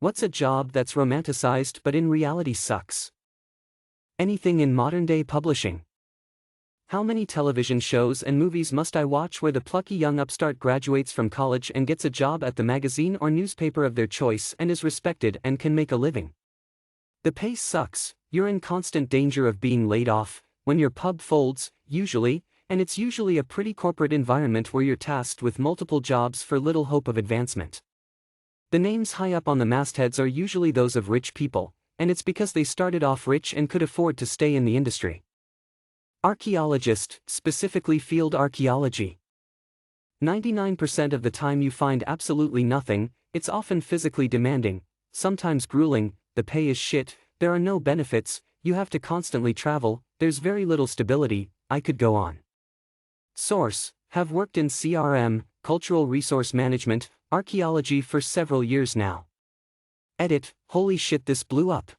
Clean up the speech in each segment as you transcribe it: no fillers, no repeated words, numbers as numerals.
What's a job that's romanticized but in reality sucks? Anything in modern-day publishing. How many television shows and movies must I watch where the plucky young upstart graduates from college and gets a job at the magazine or newspaper of their choice and is respected and can make a living? The pay sucks, you're in constant danger of being laid off, when your pub folds, usually, and it's usually a pretty corporate environment where you're tasked with multiple jobs for little hope of advancement. The names high up on the mastheads are usually those of rich people, and it's because they started off rich and could afford to stay in the industry. Archaeologist, specifically field archaeology. 99% of the time you find absolutely nothing, it's often physically demanding, sometimes grueling, the pay is shit, there are no benefits, you have to constantly travel, there's very little stability, I could go on. Source: have worked in CRM, cultural resource management, archaeology for several years now. Edit: holy shit, this blew up.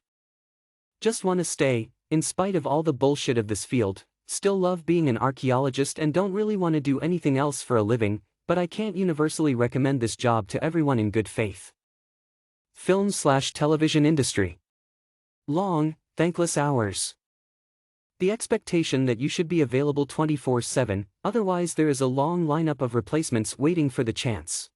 Just wanna stay, in spite of all the bullshit of this field, still love being an archaeologist and don't really want to do anything else for a living, but I can't universally recommend this job to everyone in good faith. Film/television industry. Long, thankless hours. The expectation that you should be available 24/7, otherwise there is a long lineup of replacements waiting for the chance.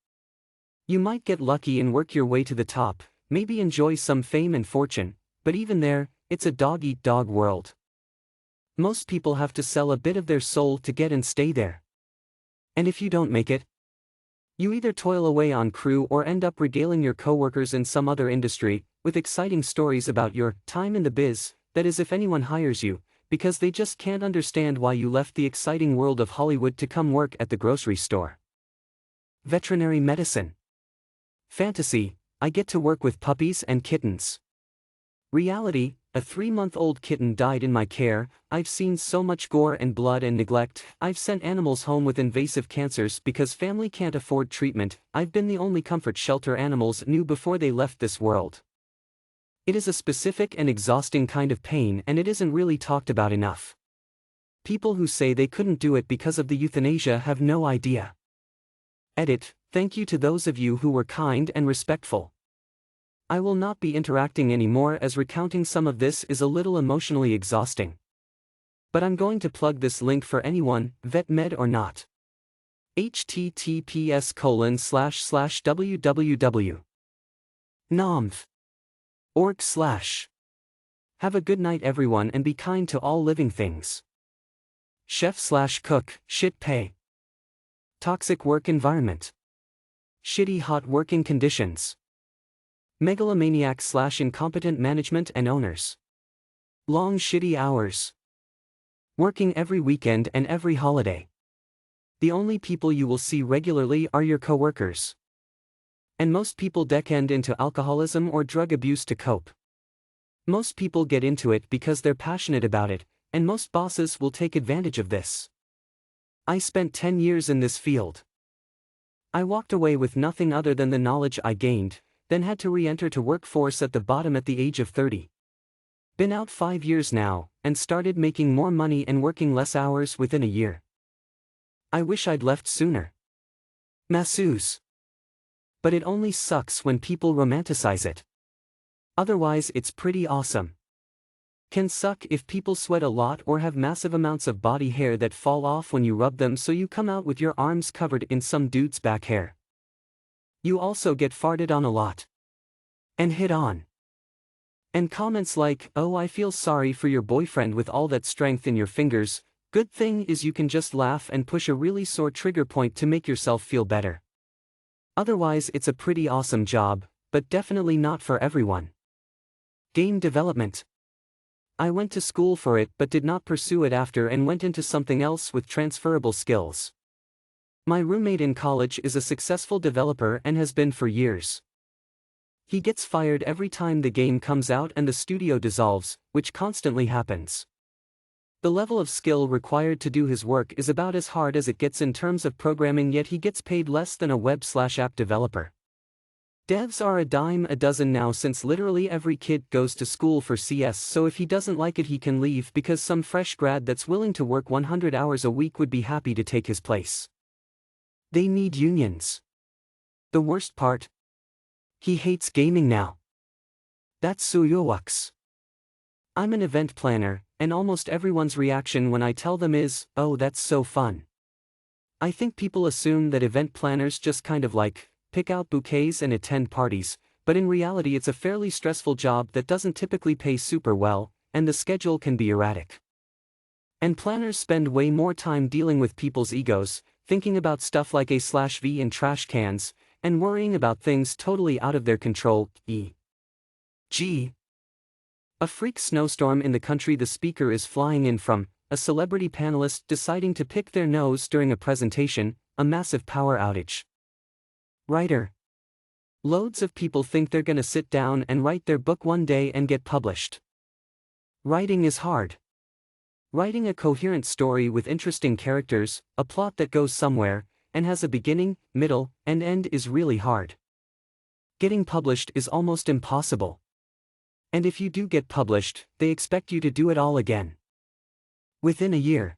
You might get lucky and work your way to the top, maybe enjoy some fame and fortune, but even there, it's a dog-eat-dog world. Most people have to sell a bit of their soul to get and stay there. And if you don't make it, you either toil away on crew or end up regaling your coworkers in some other industry with exciting stories about your time in the biz, that is if anyone hires you, because they just can't understand why you left the exciting world of Hollywood to come work at the grocery store. Veterinary medicine. Fantasy: I get to work with puppies and kittens. Reality: a 3-month-old kitten died in my care, I've seen so much gore and blood and neglect, I've sent animals home with invasive cancers because family can't afford treatment, I've been the only comfort shelter animals knew before they left this world. It is a specific and exhausting kind of pain and it isn't really talked about enough. People who say they couldn't do it because of the euthanasia have no idea. Edit: thank you to those of you who were kind and respectful. I will not be interacting anymore as recounting some of this is a little emotionally exhausting. But I'm going to plug this link for anyone, vet med or not. https://www.nomv.org/. Have a good night everyone and be kind to all living things. Chef/cook, shit pay. Toxic work environment. Shitty hot working conditions. Megalomaniac/incompetent management and owners. Long shitty hours. Working every weekend and every holiday. The only people you will see regularly are your coworkers. And most people descend into alcoholism or drug abuse to cope. Most people get into it because they're passionate about it, and most bosses will take advantage of this. I spent 10 years in this field. I walked away with nothing other than the knowledge I gained, then had to re-enter to workforce at the bottom at the age of 30. Been out 5 years now, and started making more money and working less hours within a year. I wish I'd left sooner. Masseuse. But it only sucks when people romanticize it. Otherwise it's pretty awesome. Can suck if people sweat a lot or have massive amounts of body hair that fall off when you rub them so you come out with your arms covered in some dude's back hair. You also get farted on a lot. And hit on. And comments like, oh I feel sorry for your boyfriend with all that strength in your fingers, good thing is you can just laugh and push a really sore trigger point to make yourself feel better. Otherwise it's a pretty awesome job, but definitely not for everyone. Game development. I went to school for it but did not pursue it after and went into something else with transferable skills. My roommate in college is a successful developer and has been for years. He gets fired every time the game comes out and the studio dissolves, which constantly happens. The level of skill required to do his work is about as hard as it gets in terms of programming, yet he gets paid less than a web/app developer. Devs are a dime a dozen now since literally every kid goes to school for CS, so if he doesn't like it he can leave because some fresh grad that's willing to work 100 hours a week would be happy to take his place. They need unions. The worst part? He hates gaming now. That's Suyowaks. I'm an event planner, and almost everyone's reaction when I tell them is, oh, that's so fun. I think people assume that event planners just kind of like, pick out bouquets and attend parties, but in reality it's a fairly stressful job that doesn't typically pay super well, and the schedule can be erratic. And planners spend way more time dealing with people's egos, thinking about stuff like A/V in trash cans, and worrying about things totally out of their control, e.g. a freak snowstorm in the country the speaker is flying in from, a celebrity panelist deciding to pick their nose during a presentation, a massive power outage. Writer. Loads of people think they're gonna sit down and write their book one day and get published. Writing is hard. Writing a coherent story with interesting characters, a plot that goes somewhere, and has a beginning, middle, and end is really hard. Getting published is almost impossible. And if you do get published, they expect you to do it all again. Within a year.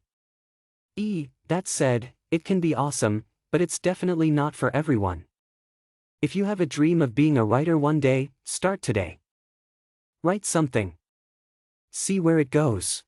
That said, it can be awesome, but it's definitely not for everyone. If you have a dream of being a writer one day, start today. Write something. See where it goes.